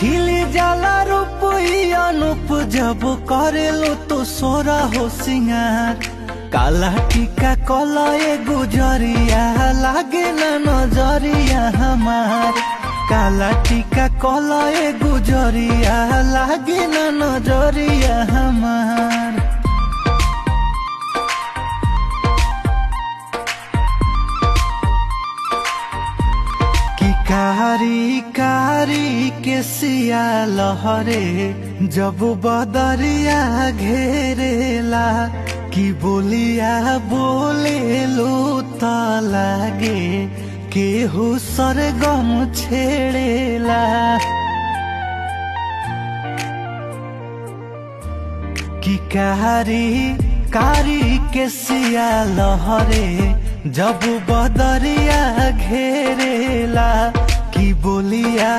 खिली जाला रूप अनूप जब करेलो तो सोरा हो सिंगार। काला टीका कलए गुजरिया लागे ना नजरिया हमार। काला टीका कलए गुजरिया लागे ना नजरिया हमार। कारी कारी के सिया लहरे जब बदरिया घेरेला। कि बोलिया बोले लो त लागे केहू सरगम छेड़ेला। कि कारी कारी के सिया लहरे जब बदरिया घेरेला। कि बोलिया